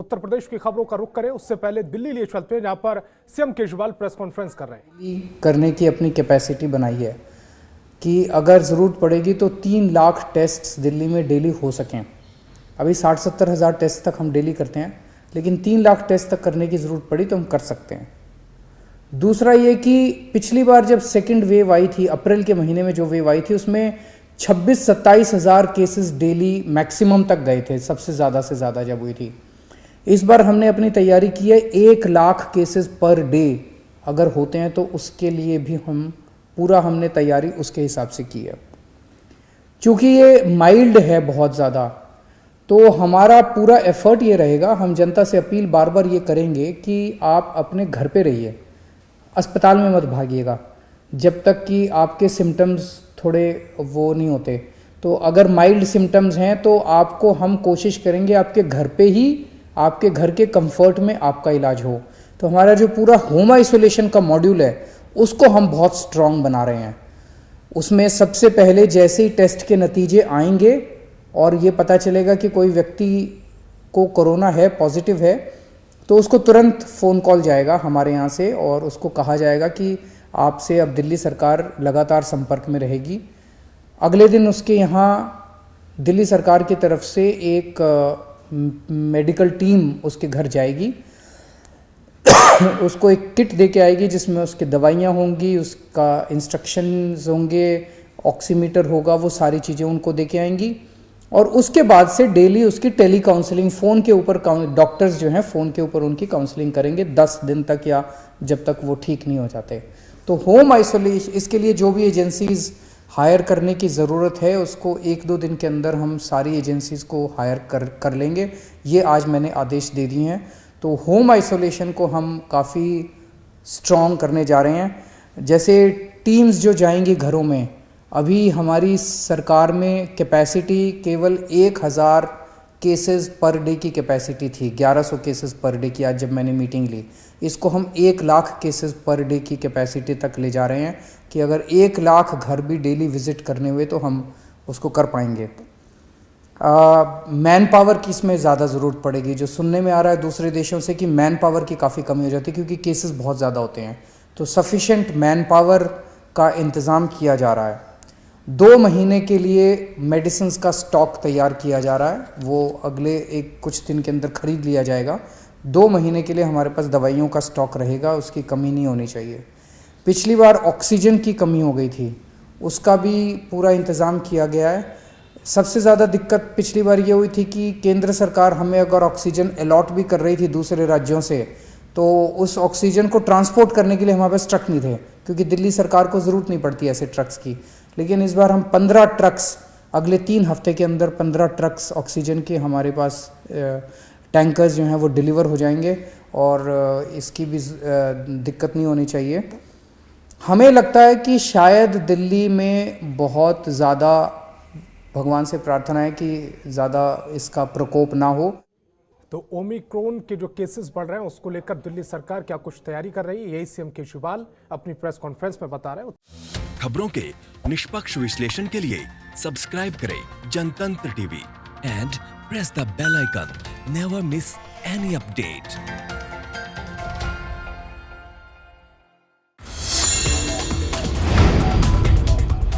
उत्तर प्रदेश की खबरों का रुख करें उससे पहले दिल्ली लिए चलते हैं, जहां पर सीएम केजरीवाल प्रेस कॉन्फ्रेंस कर रहे हैं। करने की अपनी कैपेसिटी बनाई है कि अगर ज़रूरत पड़ेगी तो 3 लाख टेस्ट्स दिल्ली में डेली हो सकें। अभी 60-70 हज़ार टेस्ट तक हम डेली करते हैं, लेकिन 3 लाख टेस्ट तक करने की ज़रूरत पड़ी तो हम कर सकते हैं। दूसरा ये कि पिछली बार जब सेकंड वेव आई थी, अप्रैल के महीने में जो वेव आई थी, उसमें 26-27 हज़ार केसेस डेली मैक्सिमम तक गए थे, सबसे ज़्यादा से ज़्यादा जब हुई थी। इस बार हमने अपनी तैयारी की है, 1 लाख केसेस पर डे अगर होते हैं तो उसके लिए भी हमने तैयारी उसके हिसाब से की है। क्योंकि ये माइल्ड है बहुत ज़्यादा, तो हमारा पूरा एफर्ट ये रहेगा, हम जनता से अपील बार बार ये करेंगे कि आप अपने घर पे रहिए, अस्पताल में मत भागिएगा जब तक कि आपके सिम्टम्स थोड़े वो नहीं होते। तो अगर माइल्ड सिम्टम्स हैं तो आपको हम कोशिश करेंगे आपके घर पे ही, आपके घर के कंफर्ट में आपका इलाज हो। तो हमारा जो पूरा होम आइसोलेशन का मॉड्यूल है उसको हम बहुत स्ट्रॉन्ग बना रहे हैं। उसमें सबसे पहले जैसे ही टेस्ट के नतीजे आएंगे और ये पता चलेगा कि कोई व्यक्ति को कोरोना है, पॉजिटिव है, तो उसको तुरंत फ़ोन कॉल जाएगा हमारे यहाँ से और उसको कहा जाएगा कि आपसे अब दिल्ली सरकार लगातार संपर्क में रहेगी। अगले दिन उसके यहाँ दिल्ली सरकार की तरफ से एक मेडिकल टीम उसके घर जाएगी, उसको एक किट दे के आएगी जिसमें उसकी दवाइयाँ होंगी, उसका इंस्ट्रक्शंस होंगे, ऑक्सीमीटर होगा, वो सारी चीज़ें उनको दे के आएंगी। और उसके बाद से डेली उसकी टेली काउंसलिंग, फ़ोन के ऊपर डॉक्टर्स जो हैं फ़ोन के ऊपर उनकी काउंसलिंग करेंगे 10 दिन तक, या जब तक वो ठीक नहीं हो जाते। तो होम आइसोलेशन, इसके लिए जो भी एजेंसीज़ हायर करने की ज़रूरत है उसको 1-2 दिन के अंदर हम सारी एजेंसीज़ को हायर कर लेंगे। ये आज मैंने आदेश दे दिए हैं। तो होम आइसोलेशन को हम काफ़ी स्ट्रॉन्ग करने जा रहे हैं। जैसे टीम्स जो जाएंगी घरों में, अभी हमारी सरकार में कैपेसिटी केवल 1000 केसेस पर डे की कैपेसिटी थी, 1100 केसेस पर डे की। आज जब मैंने मीटिंग ली, इसको हम 1 लाख केसेस पर डे की कैपेसिटी तक ले जा रहे हैं कि अगर 1 लाख घर भी डेली विजिट करने हुए तो हम उसको कर पाएंगे। मैन पावर की इसमें ज़्यादा ज़रूरत पड़ेगी। जो सुनने में आ रहा है दूसरे देशों से कि मैन पावर की काफ़ी कमी हो जाती है क्योंकि केसेस बहुत ज़्यादा होते हैं, तो सफिशेंट मैन पावर का इंतज़ाम किया जा रहा है। 2 महीने के लिए मेडिसिन्स का स्टॉक तैयार किया जा रहा है, वो अगले कुछ दिन के अंदर ख़रीद लिया जाएगा। 2 महीने के लिए हमारे पास दवाइयों का स्टॉक रहेगा, उसकी कमी नहीं होनी चाहिए। पिछली बार ऑक्सीजन की कमी हो गई थी, उसका भी पूरा इंतज़ाम किया गया है। सबसे ज़्यादा दिक्कत पिछली बार ये हुई थी कि केंद्र सरकार हमें अगर ऑक्सीजन अलॉट भी कर रही थी दूसरे राज्यों से, तो उस ऑक्सीजन को ट्रांसपोर्ट करने के लिए हमारे पास ट्रक नहीं थे, क्योंकि दिल्ली सरकार को ज़रूरत नहीं पड़ती ऐसे ट्रक्स की। लेकिन इस बार हम 15 ट्रक्स, अगले 3 हफ्ते के अंदर 15 ट्रक्स ऑक्सीजन के हमारे पास टैंकर्स जो हैं वो डिलीवर हो जाएंगे और इसकी भी दिक्कत नहीं होनी चाहिए। हमें लगता है कि शायद दिल्ली में बहुत ज़्यादा, भगवान से प्रार्थना है कि ज़्यादा इसका प्रकोप ना हो। तो ओमिक्रॉन के जो केसेस बढ़ रहे हैं उसको लेकर दिल्ली सरकार क्या कुछ तैयारी कर रही है, यही सीएम केजरीवाल अपनी प्रेस कॉन्फ्रेंस में बता रहे हैं। खबरों के निष्पक्ष विश्लेषण के लिए सब्सक्राइब करें Janatantra TV and press the bell icon. Never miss any update.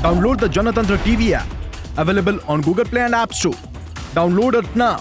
Download the Janatantra TV app, available on Google Play and App Store. Download it now.